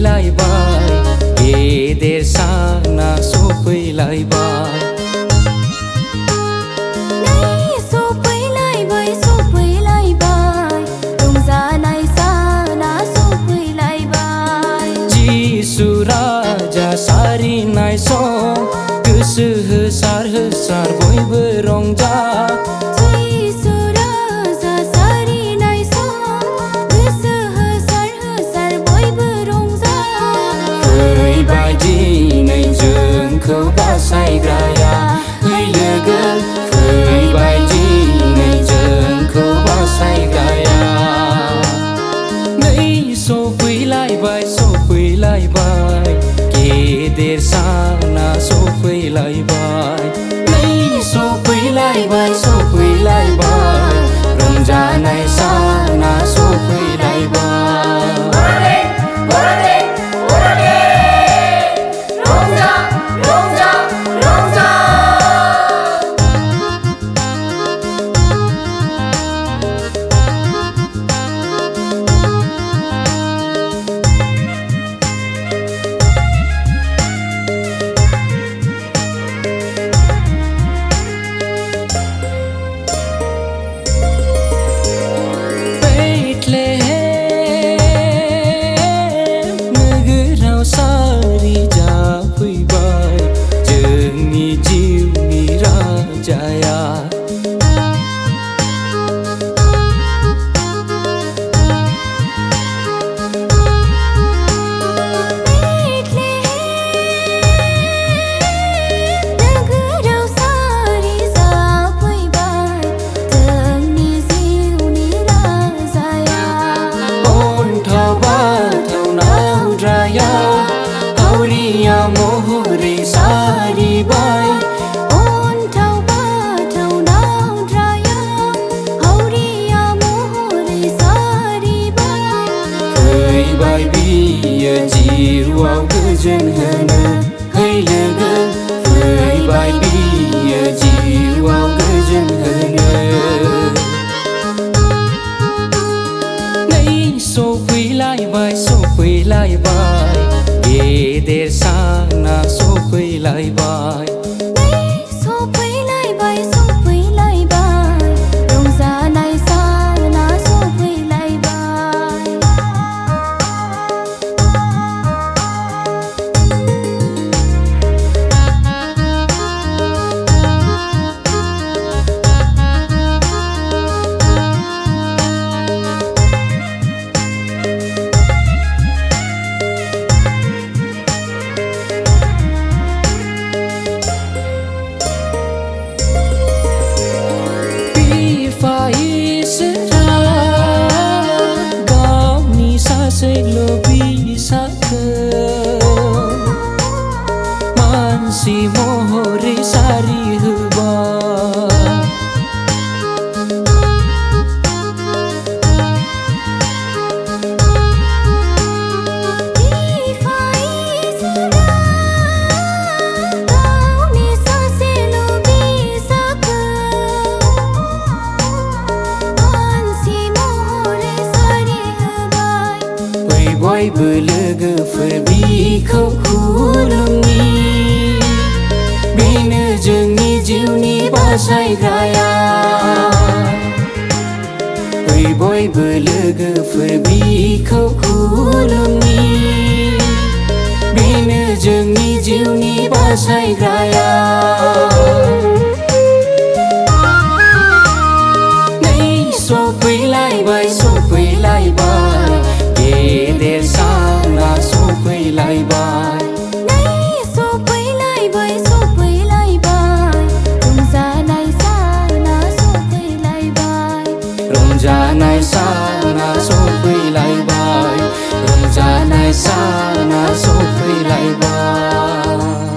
सफैलायबाय गेदेर साना सफैलायबाय राजा सारिनाय सम गोसो होसार होसार बयबो रंजा जिसु राजा सारिनाय सम गोसो होसार होसार बयबो रंजा फैबाय दिनै जोंखौ बासायग्राया फै लोगो फैबाय दिनै जोंखौ बासायग्राया नै सफैलायबाय गेदेर साना सफैलायबाय नै सफैलायबाय रंजानाय साना सफैलायबाय महरै सारिबाय अन्थाव बाथावनाव द्राया हावरिया महरै सारिबाय फैबाय बियो जिउआव गोजोन होनो फै लोगो फैबाय बियो जिउआव गोजोन होनो नै सफैलायबाय गेदेर साना सफैलायबाय रंजानाय साना सफैलायबाय मानसि महरै सारि होबाय बयबो लोगोफोर बिखौ खुलुमनि बेनो जोंनि जिउनि बासायग्राया बयबो लोगोफोर बिखौ खुलुमनि बेनो जोंनि जिउनि बासायग्राया नै सफैलायबाय गेदेर साना सफैलायबाय रंजानाय साना सफैलायबाय